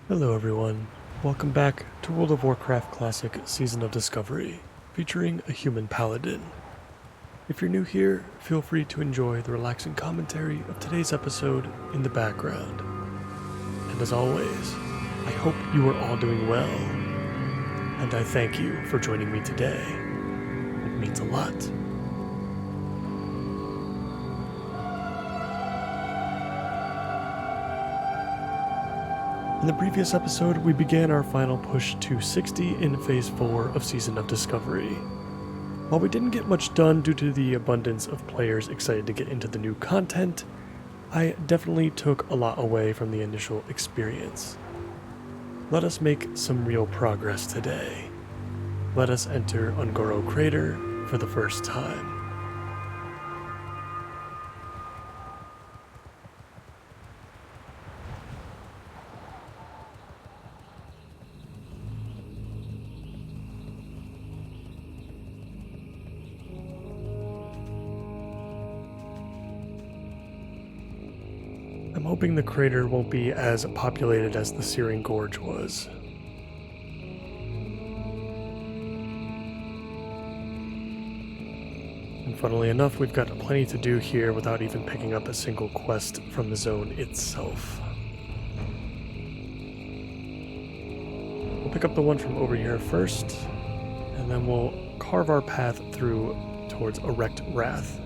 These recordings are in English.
Hello everyone, welcome back to World of Warcraft Classic Season of Discovery, featuring a Human Paladin. If you're new here, feel free to enjoy the relaxing commentary of today's episode in the background. And as always, I hope you are all doing well, and I thank you for joining me today. It means a lot. In the previous episode, we began our final push to 60 in Phase 4 of Season of Discovery. While we didn't get much done due to the abundance of players excited to get into the new content, I definitely took a lot away from the initial experience. Let us make some real progress today. Let us enter Ungoro Crater for the first time. I'm hoping the crater won't be as populated as the Searing Gorge was. And funnily enough, we've got plenty to do here without even picking up a single quest from the zone itself. We'll pick up the one from over here first, and then we'll carve our path through towards Erect Wrath.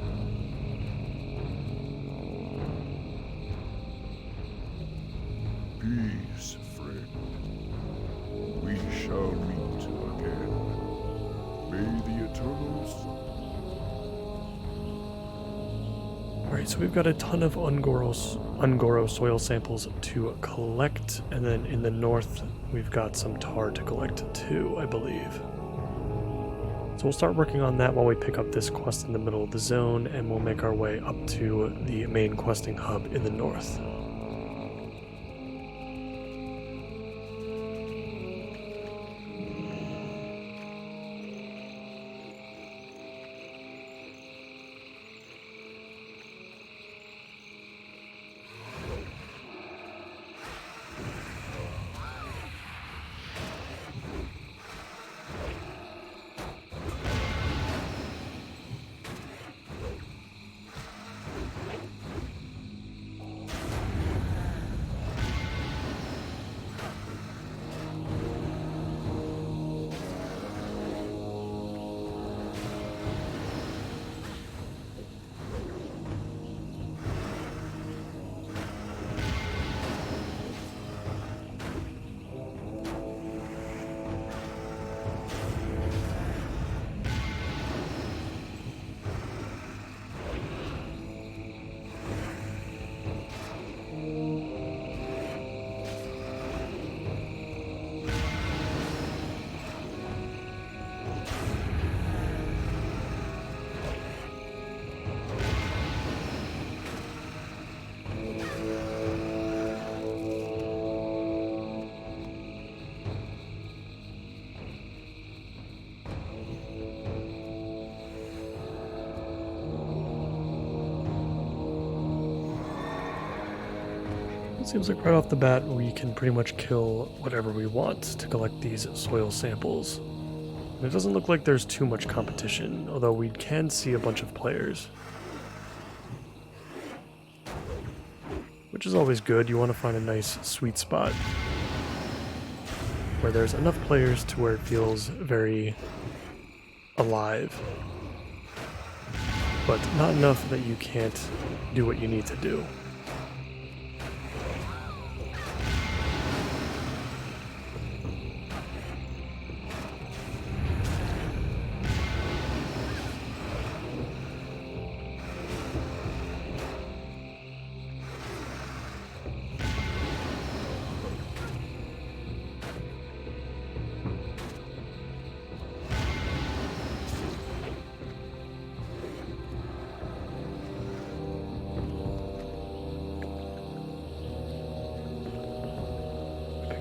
Peace, friend. We shall meet again. May the Eternals... Alright, so we've got a ton of Ungoro soil samples to collect, and then in the north we've got some tar to collect too, I believe. So we'll start working on that while we pick up this quest in the middle of the zone, and we'll make our way up to the main questing hub in the north. It seems like right off the bat we can pretty much kill whatever we want to collect these soil samples. And it doesn't look like there's too much competition, although we can see a bunch of players. Which is always good. You want to find a nice sweet spot where there's enough players to where it feels very alive, but not enough that you can't do what you need to do.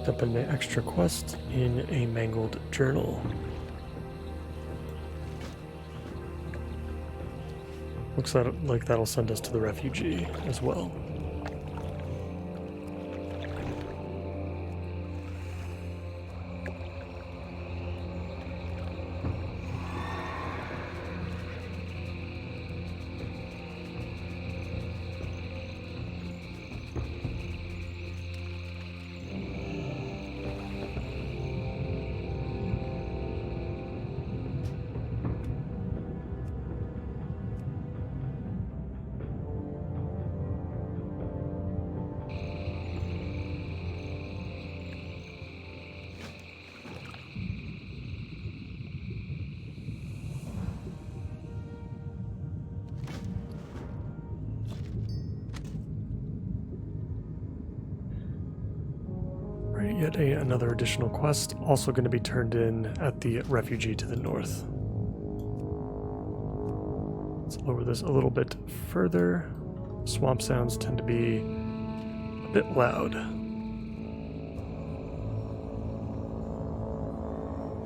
Up an extra quest in a mangled journal. Looks like that'll send us to the refugee as well. yet another additional quest, also going to be turned in at the refugee to the north. Let's lower this a little bit further. Swamp sounds tend to be a bit loud.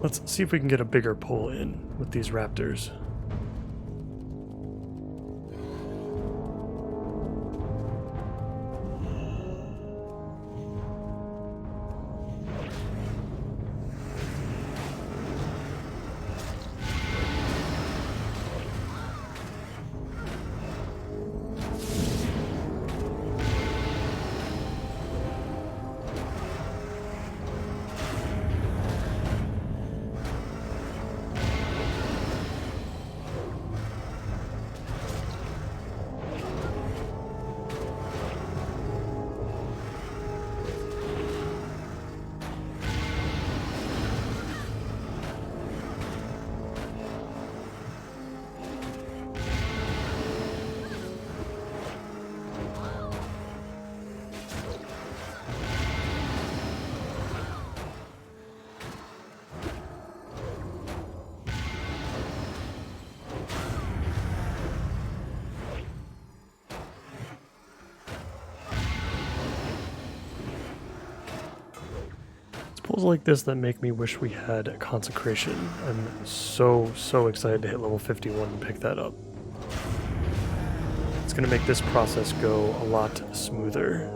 Let's see if we can get a bigger pull in with these raptors. Pulls like this that make me wish we had Consecration. I'm so excited to hit level 51 and pick that up. It's going to make this process go a lot smoother.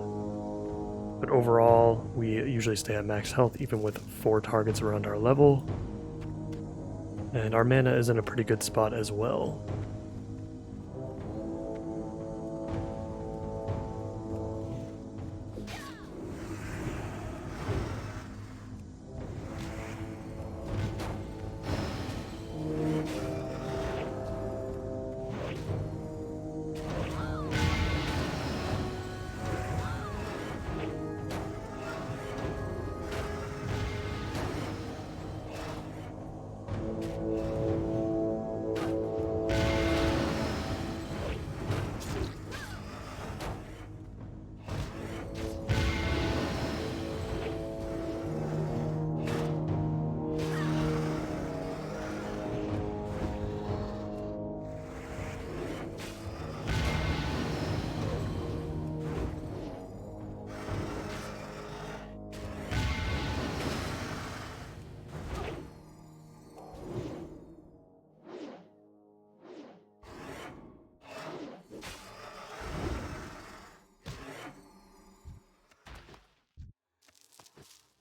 But overall, we usually stay at max health even with 4 targets around our level. And our mana is in a pretty good spot as well.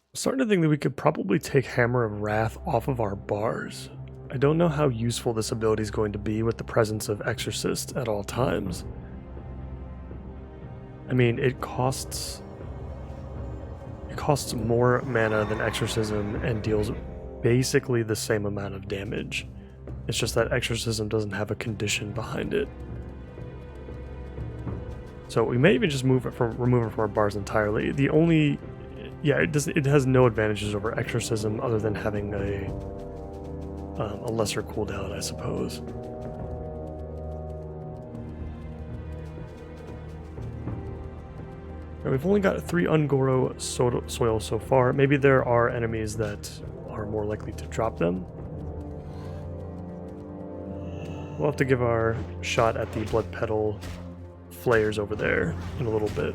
I'm starting to think that we could probably take Hammer of Wrath off of our bars. I don't know how useful this ability is going to be with the presence of Exorcist at all times. I mean, it costs more mana than Exorcism and deals basically the same amount of damage. It's just that Exorcism doesn't have a condition behind it. So we may even just remove it from our bars entirely. The only it has no advantages over Exorcism other than having a lesser cooldown, I suppose. Now, we've only got 3 Ungoro soil so far. Maybe there are enemies that are more likely to drop them. We'll have to give our shot at the Blood Petal flayers over there in a little bit.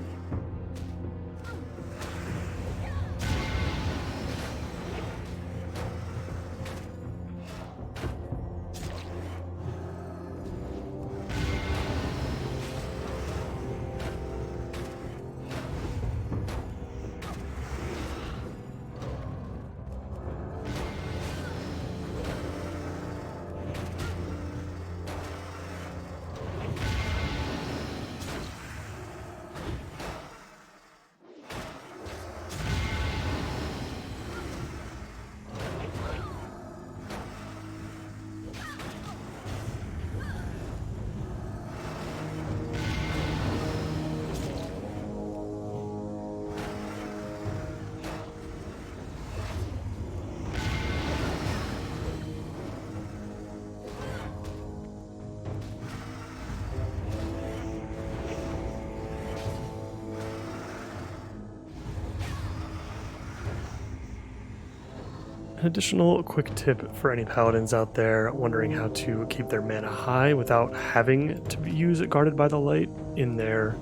An additional quick tip for any paladins out there wondering how to keep their mana high without having to use Guarded by the Light in their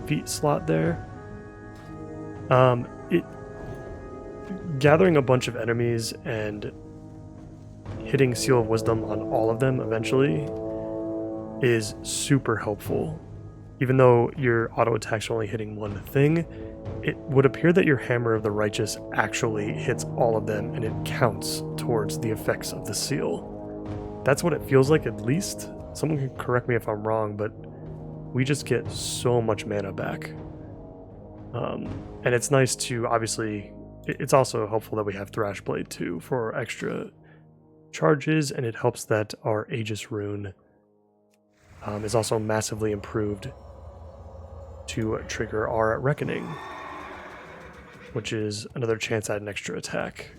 feat slot there. Gathering a bunch of enemies and hitting Seal of Wisdom on all of them eventually is super helpful. Even though your auto attacks are only hitting one thing, it would appear that your Hammer of the Righteous actually hits all of them and it counts towards the effects of the seal. That's what it feels like, at least. Someone can correct me if I'm wrong, but we just get so much mana back. And it's nice to, obviously, it's also helpful that we have Thrashblade too for extra charges, and it helps that our Aegis rune is also massively improved to trigger our Reckoning, which is another chance at an extra attack.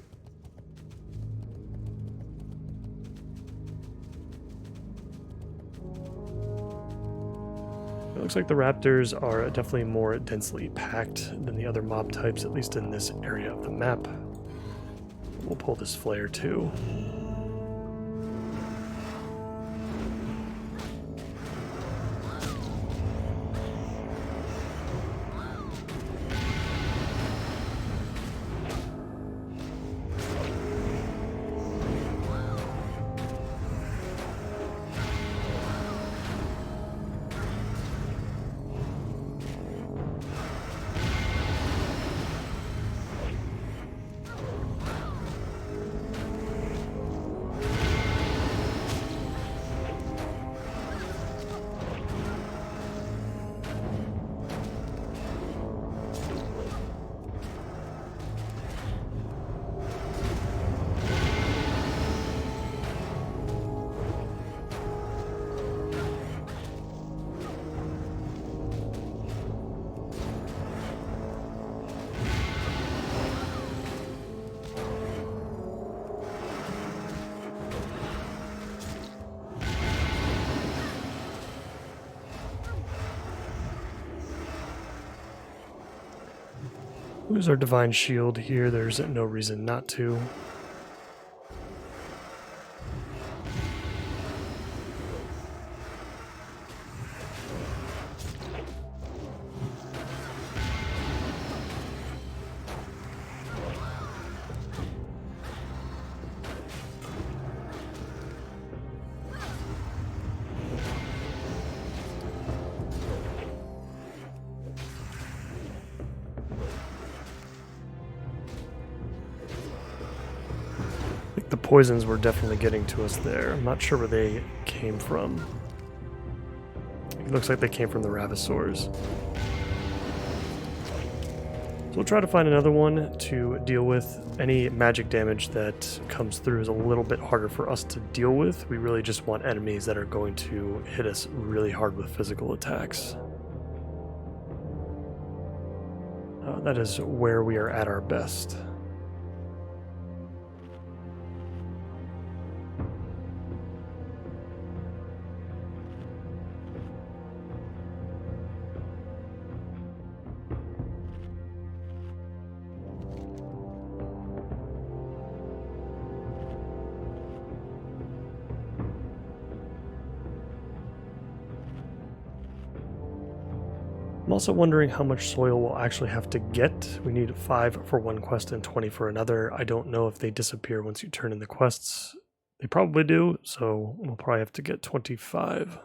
It looks like the raptors are definitely more densely packed than the other mob types, at least in this area of the map. We'll pull this flare too. Lose our Divine Shield here, there's no reason not to. The poisons were definitely getting to us there. I'm not sure where they came from. It looks like they came from the Ravissors. So we'll try to find another one to deal with. Any magic damage that comes through is a little bit harder for us to deal with. We really just want enemies that are going to hit us really hard with physical attacks. That is where we are at our best. I'm also wondering how much soil we'll actually have to get. We need 5 for one quest and 20 for another. I don't know if they disappear once you turn in the quests. They probably do, so we'll probably have to get 25.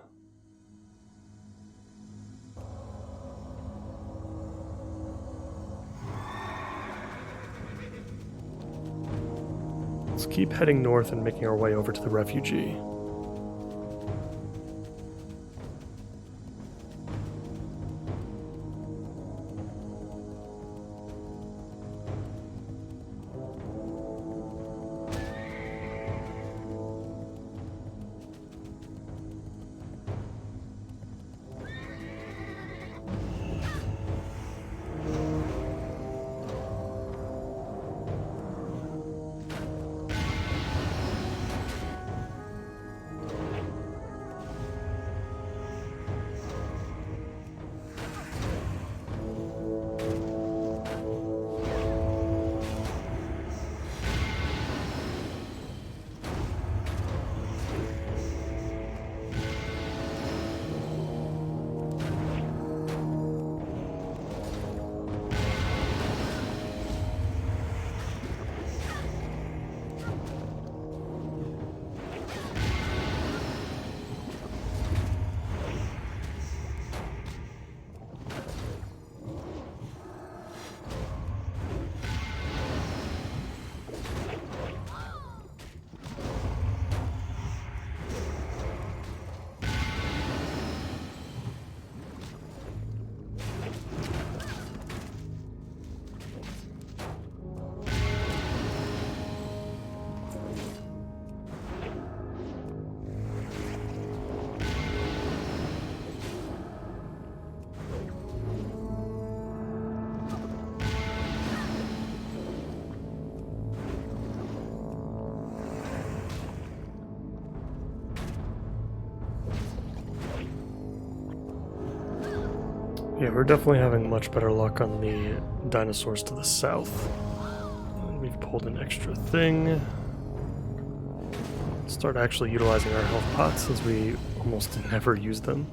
Let's keep heading north and making our way over to the refugee. Yeah, we're definitely having much better luck on the dinosaurs to the south. And we've pulled an extra thing. Start actually utilizing our health pots since we almost never use them.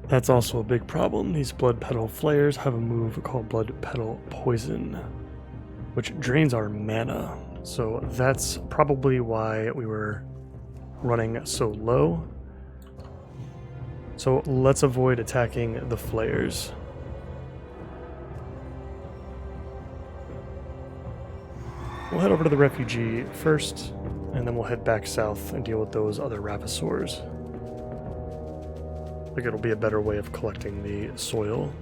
That's also a big problem. These Blood Petal Flayers have a move called Blood Petal Poison, which drains our mana. So that's probably why we were running so low. So let's avoid attacking the Flayers. We'll head over to the refugee first, and then we'll head back south and deal with those other Rapasaurs. I think it'll be a better way of collecting the soil.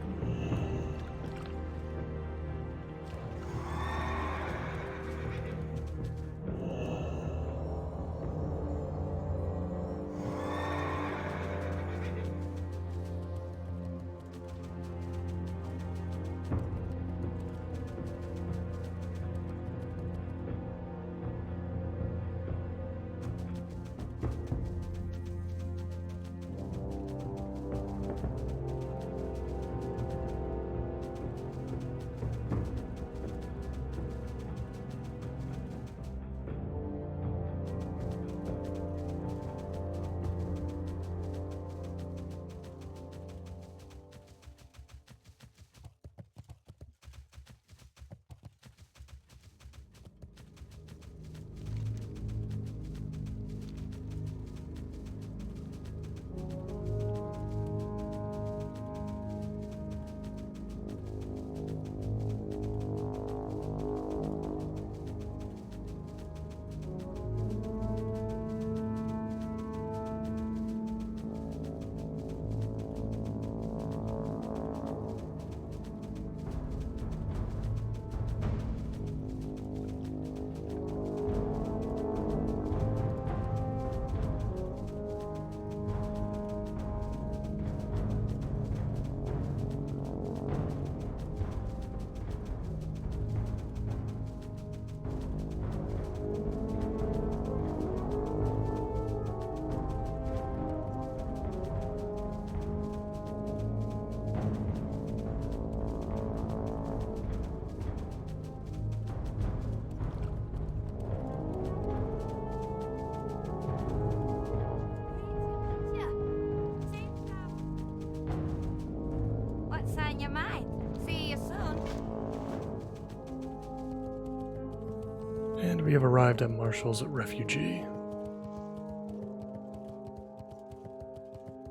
And we have arrived at Marshall's refugee.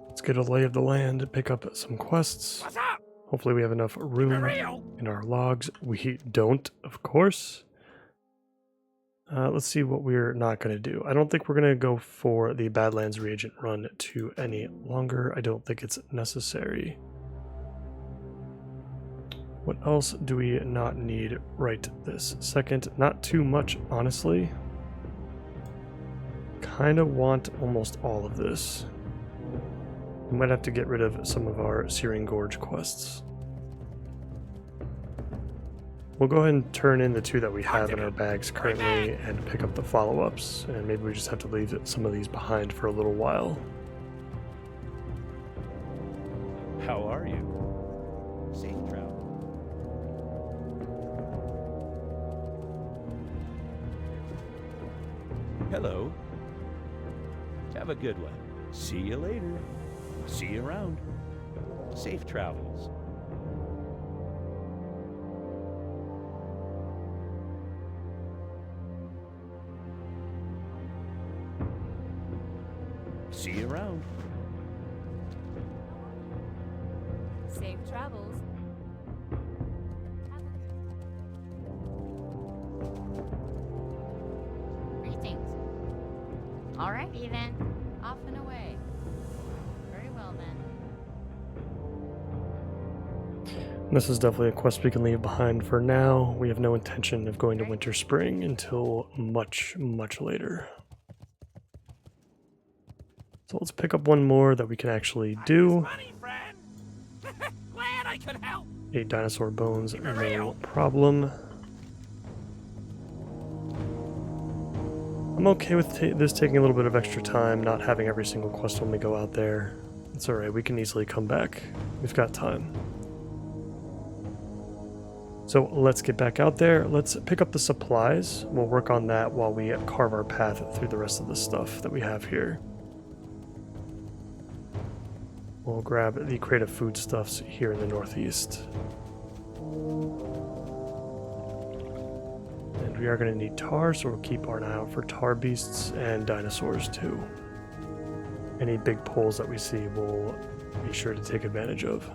Let's get a lay of the land, pick up some quests. What's up? Hopefully we have enough room in our logs. We don't, of course. Let's see what we're not going to do. I don't think we're going to go for the Badlands reagent run to any longer. I don't think it's necessary. What else do we not need right this second? Not too much, honestly. Kind of want almost all of this. We might have to get rid of some of our Searing Gorge quests. We'll go ahead and turn in the two that we have in our bags currently and pick up the follow-ups, and maybe we just have to leave some of these behind for a little while. How are you? Safe travel. Hello. Have a good one. See you later. See you around. Safe travels. See you around. Safe travels. Greetings. Alrighty then. Off and away. Very well then. This is definitely a quest we can leave behind for now. We have no intention of going to Winter Spring until much, much later. So let's pick up one more that we can actually do. Money, friend. Glad I could help. 8 dinosaur bones, no problem. I'm okay with this taking a little bit of extra time, not having every single quest when we go out there. It's alright, we can easily come back. We've got time. So let's get back out there. Let's pick up the supplies. We'll work on that while we carve our path through the rest of the stuff that we have here. We'll grab the crate of foodstuffs here in the northeast. And we are going to need tar, so we'll keep our eye out for tar beasts and dinosaurs too. Any big poles that we see, we'll be sure to take advantage of.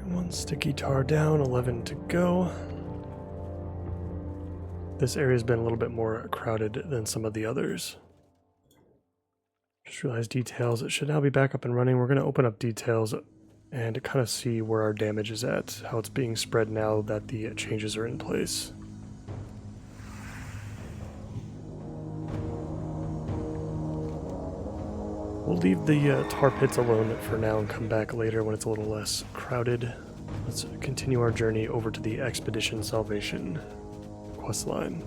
One sticky tar down, 11 to go. This area's been a little bit more crowded than some of the others. Just realized details. It should now be back up and running. We're going to open up details and kind of see where our damage is at, how it's being spread now that the changes are in place. We'll leave the tar pits alone for now and come back later when it's a little less crowded. Let's continue our journey over to the Expedition Salvation questline.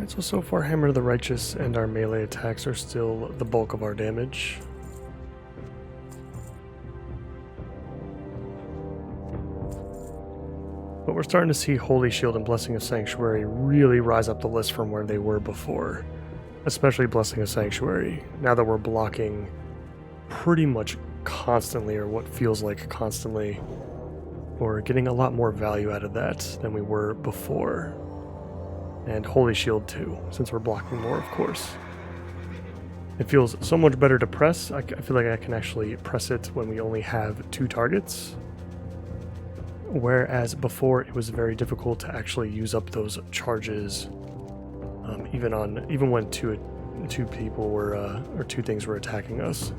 Alright, so far Hammer of the Righteous and our melee attacks are still the bulk of our damage. But we're starting to see Holy Shield and Blessing of Sanctuary really rise up the list from where they were before. Especially Blessing of Sanctuary, now that we're blocking pretty much constantly, or what feels like constantly. We're getting a lot more value out of that than we were before. And Holy Shield too, since we're blocking more, of course. It feels so much better to press. I feel like I can actually press it when we only have 2 targets. Whereas before it was very difficult to actually use up those charges, even when two people were or 2 things were attacking us.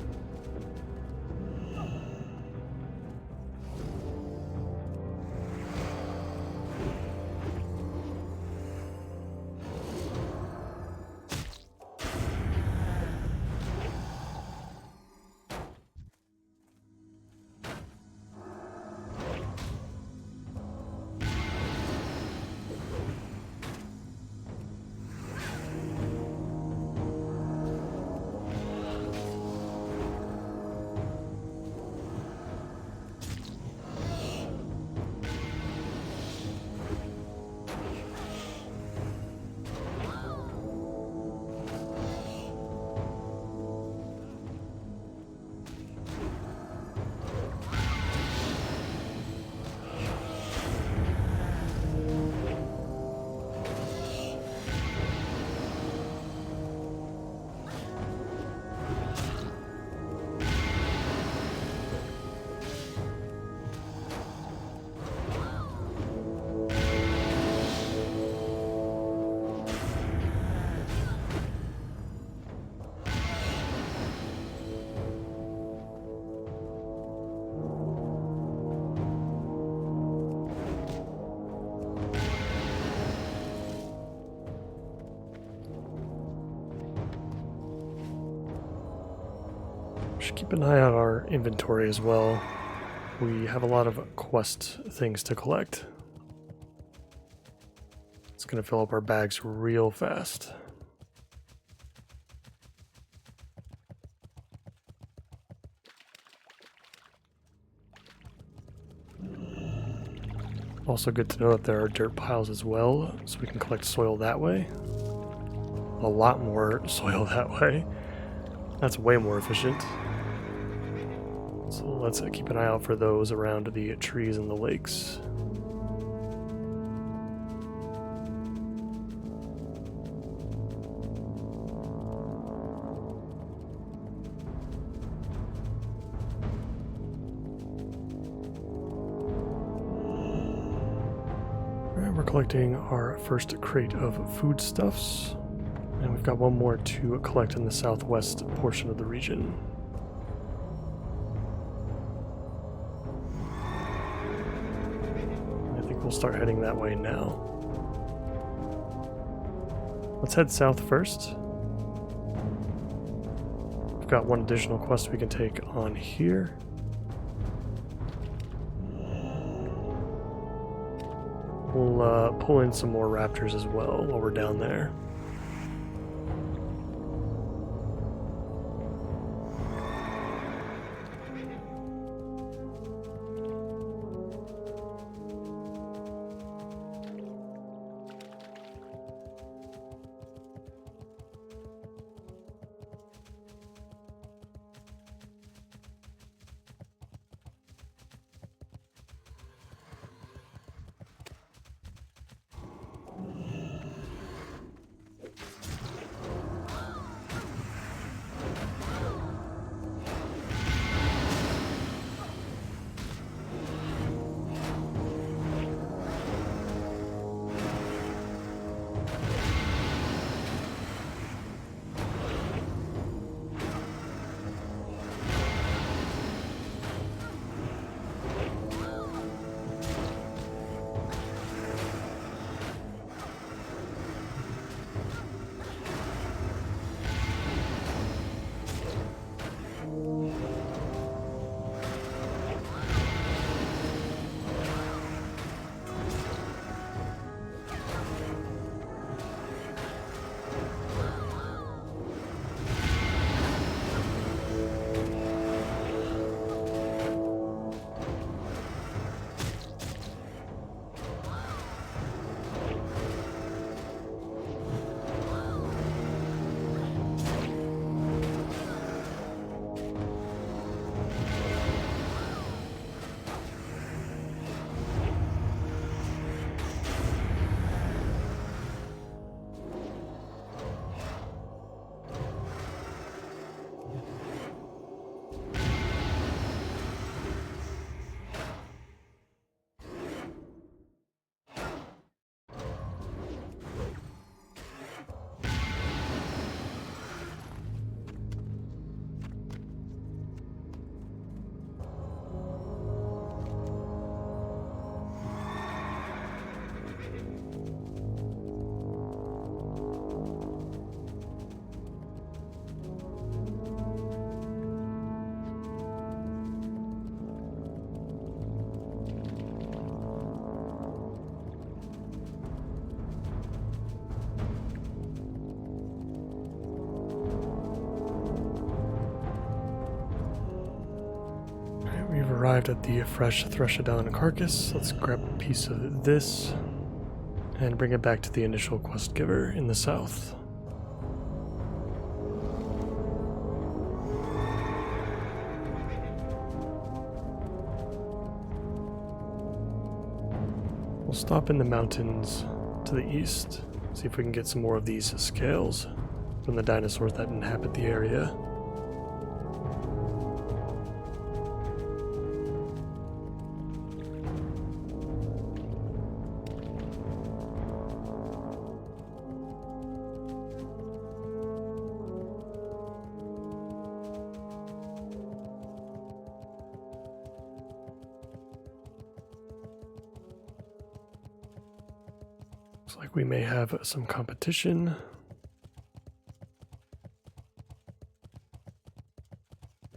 Should keep an eye on our inventory as well. We have a lot of quest things to collect. It's going to fill up our bags real fast. Also good to know that there are dirt piles as well, so we can collect soil that way. A lot more soil that way. That's way more efficient. So let's keep an eye out for those around the trees and the lakes. Alright, we're collecting our first crate of foodstuffs. And we've got one more to collect in the southwest portion of the region. I think we'll start heading that way now. Let's head south first. We've got one additional quest we can take on here. We'll pull in some more raptors as well while we're down there. arrived at the fresh Threshodon carcass. Let's grab a piece of this and bring it back to the initial quest giver in the south. We'll stop in the mountains to the east, see if we can get some more of these scales from the dinosaurs that inhabit the area. Looks like we may have some competition.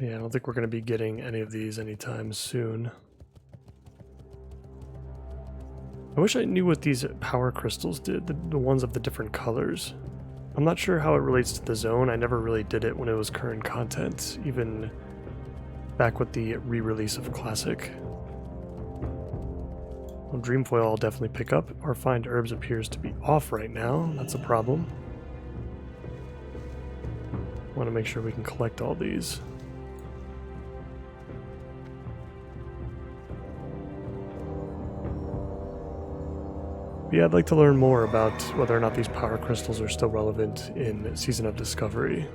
Yeah, I don't think we're going to be getting any of these anytime soon. I wish I knew what these power crystals did, the ones of the different colors. I'm not sure how it relates to the zone. I never really did it when it was current content, even back with the re-release of Classic. Well, Dreamfoil I'll definitely pick up. Our Find Herbs appears to be off right now. That's a problem. Want to make sure we can collect all these. But yeah, I'd like to learn more about whether or not these power crystals are still relevant in Season of Discovery.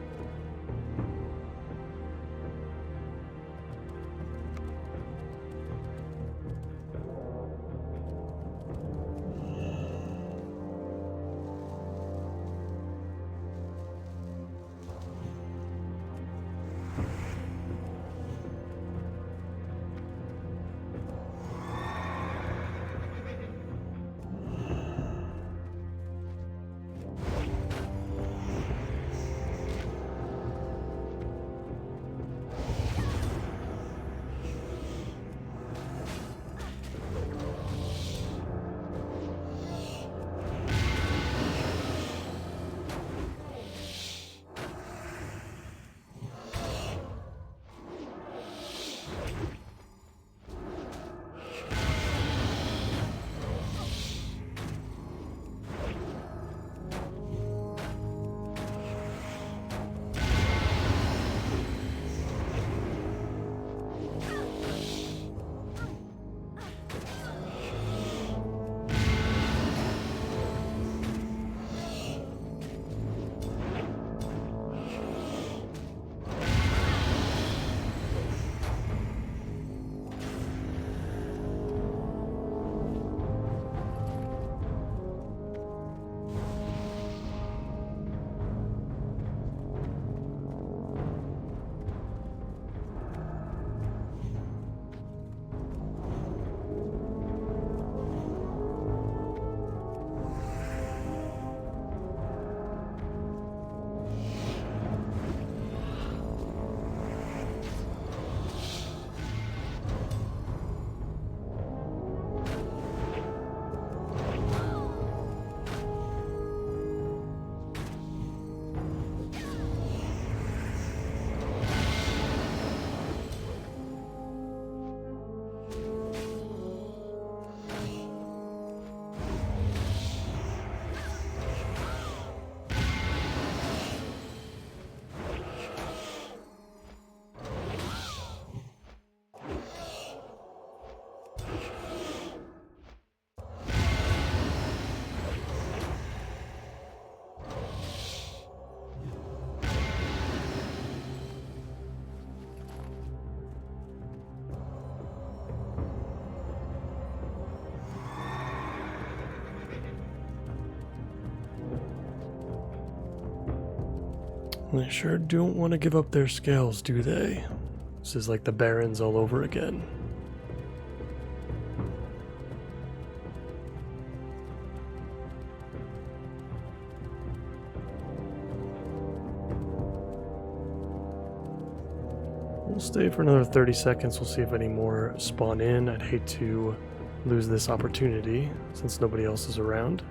They sure don't want to give up their scales, do they? This is like the Barrens all over again. We'll stay for another 30 seconds. We'll see if any more spawn in. I'd hate to lose this opportunity since nobody else is around.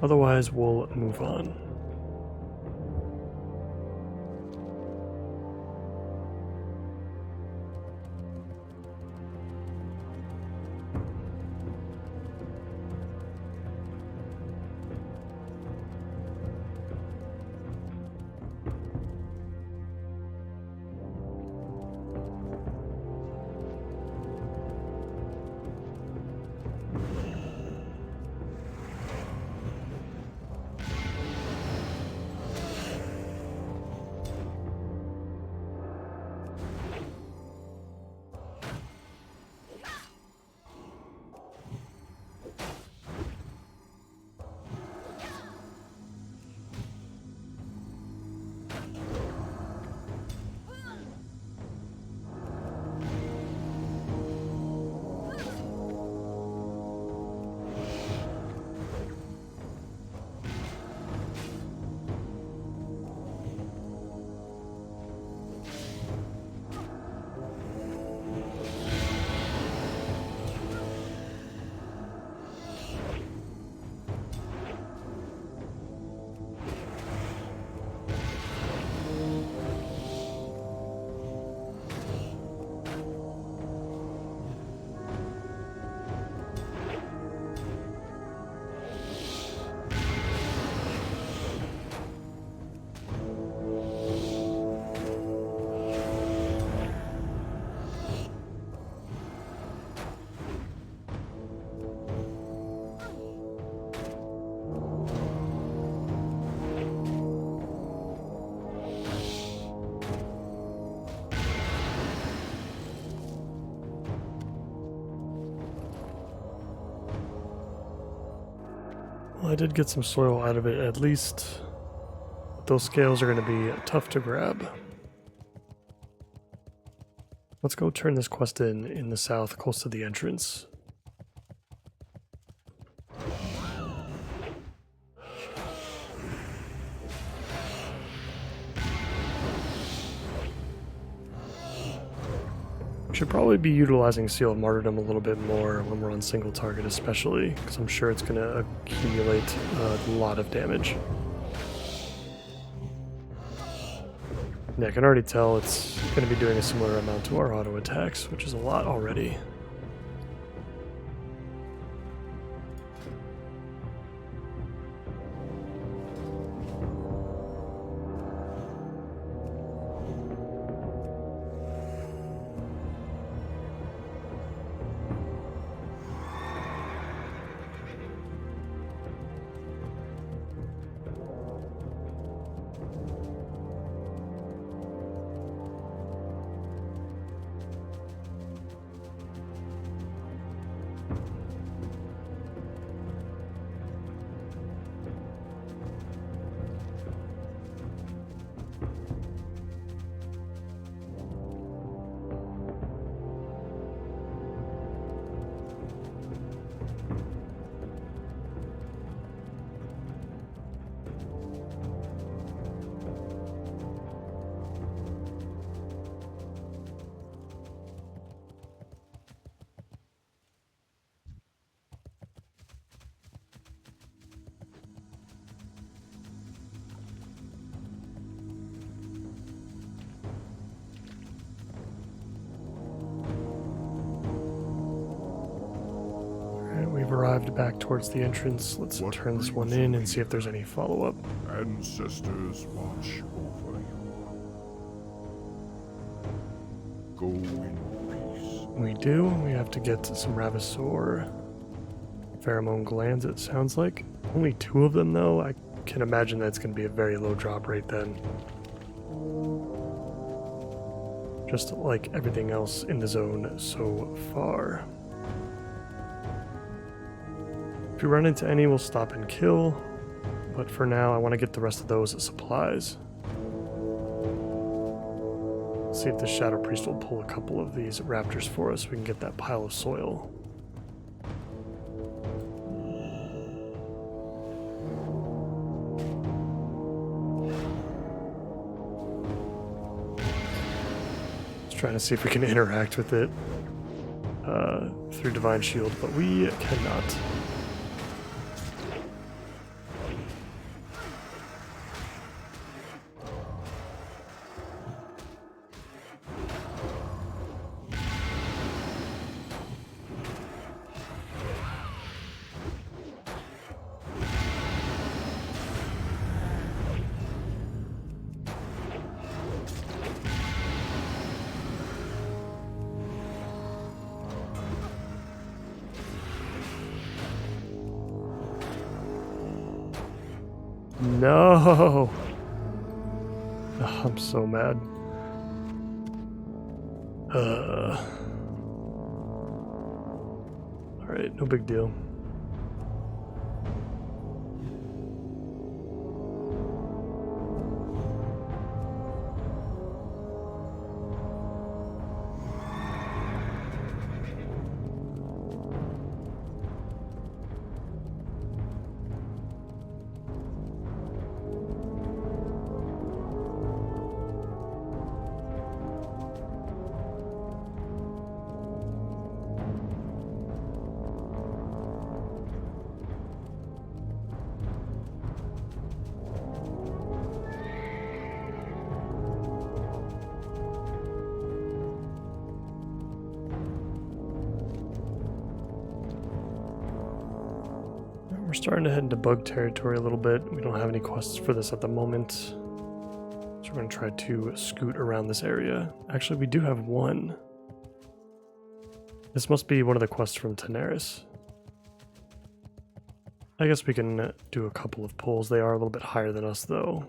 Otherwise, we'll move on. Well, I did get some soil out of it at least. But those scales are going to be tough to grab. Let's go turn this quest in the south, close to the entrance. Should probably be utilizing Seal of Martyrdom a little bit more when we're on single target especially, because I'm sure it's going to accumulate a lot of damage. Yeah, I can already tell it's going to be doing a similar amount to our auto attacks, which is a lot already. We've arrived back towards the entrance. Let's What turn this one brings in you and see if there's any follow-up. Ancestors watch over you. Go in peace. We do. We have to get some Ravasor pheromone glands, it sounds like. Only 2 of them, though. I can imagine that's going to be a very low drop rate then. Just like everything else in the zone so far. If we run into any, we'll stop and kill. But for now, I want to get the rest of those supplies. See if the Shadow Priest will pull a couple of these raptors for us so we can get that pile of soil. Just trying to see if we can interact with it through Divine Shield, but we cannot. No! Oh, I'm so mad. Alright, no big deal. We're starting to head into bug territory a little bit. We don't have any quests for this at the moment. So we're going to try to scoot around this area. Actually, we do have one. This must be one of the quests from Tenaris. I guess we can do a couple of pulls. They are a little bit higher than us, though.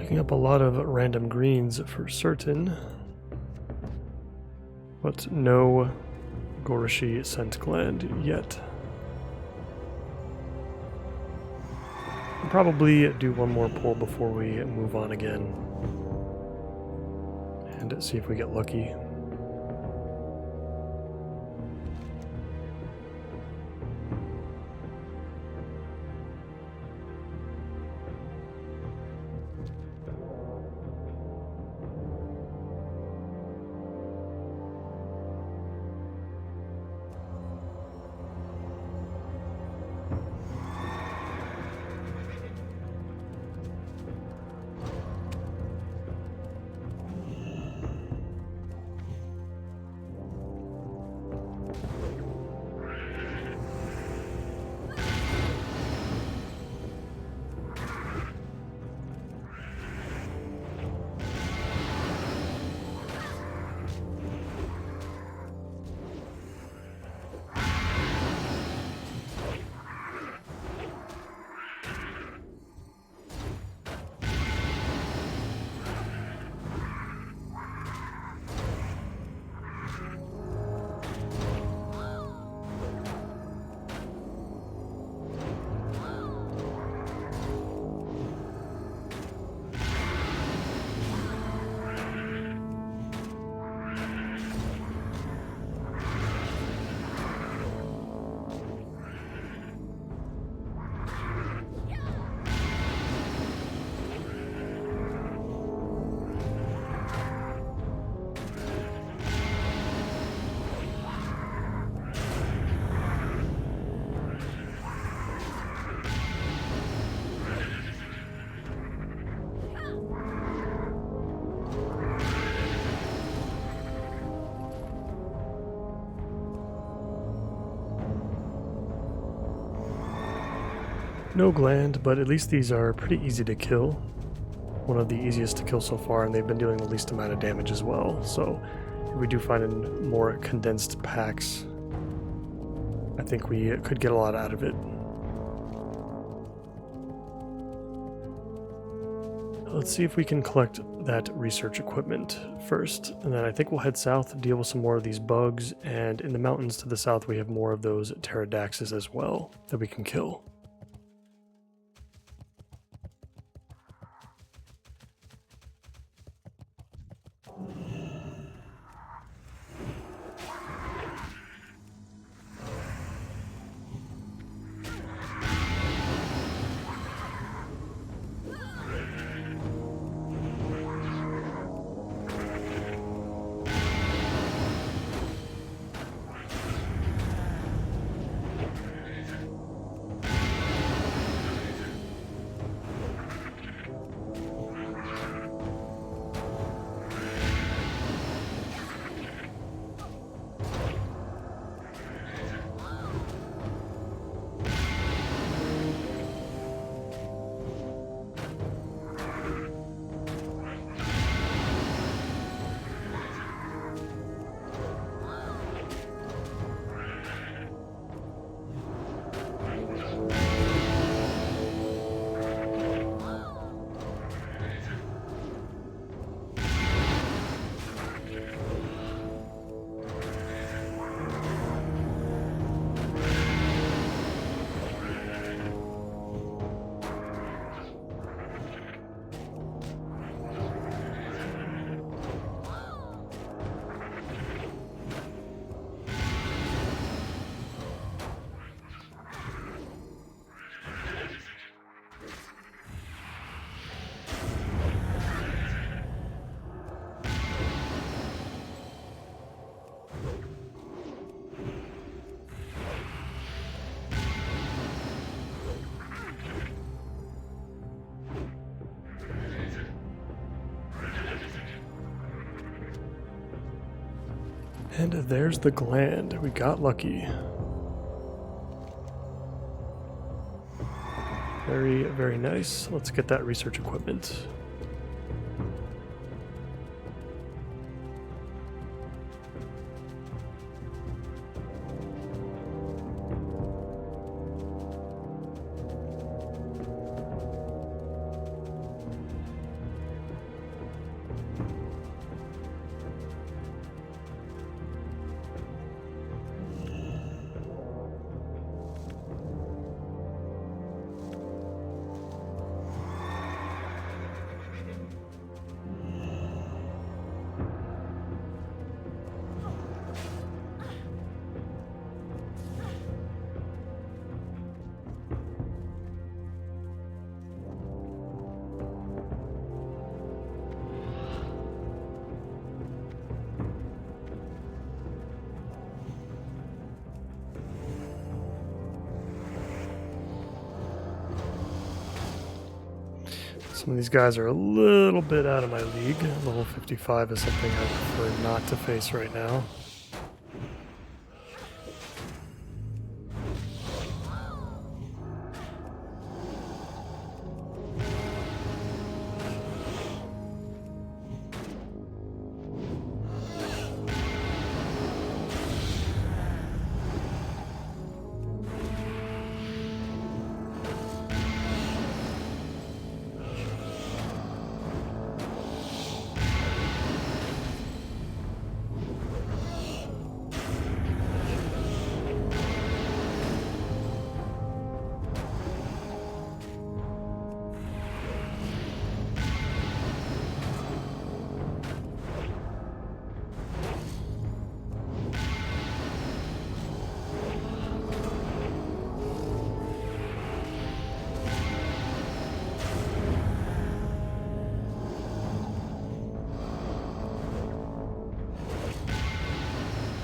Picking up a lot of random greens for certain, but no Gorishi scent gland yet. We'll probably do one more pull before we move on again and see if we get lucky. No gland, but at least these are pretty easy to kill. One of the easiest to kill so far, and they've been dealing the least amount of damage as well. So if we do find in more condensed packs, I think we could get a lot out of it. Let's see if we can collect that research equipment first, and then I think we'll head south, deal with some more of these bugs, and in the mountains to the south we have more of those pterodaxes as well that we can kill. And there's the gland. We got lucky. Very, very nice. Let's get that research equipment. Some of these guys are a little bit out of my league. Level 55 is something I prefer not to face right now.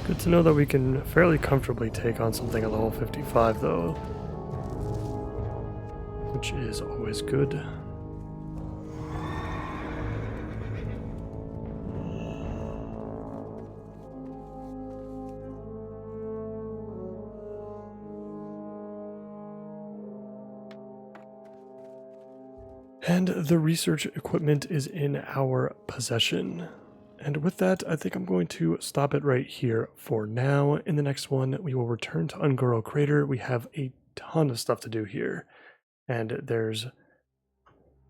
Good to know that we can fairly comfortably take on something at level 55 though, which is always good. And the research equipment is in our possession. And with that, I think I'm going to stop it right here for now. In the next one, we will return to Ungoro Crater. We have a ton of stuff to do here. And there's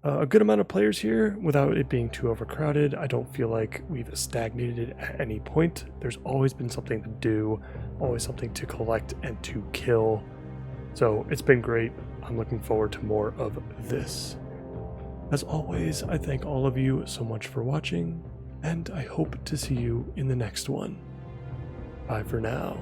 a good amount of players here without it being too overcrowded. I don't feel like we've stagnated at any point. There's always been something to do, always something to collect and to kill. So it's been great. I'm looking forward to more of this. As always, I thank all of you so much for watching, and I hope to see you in the next one. Bye for now.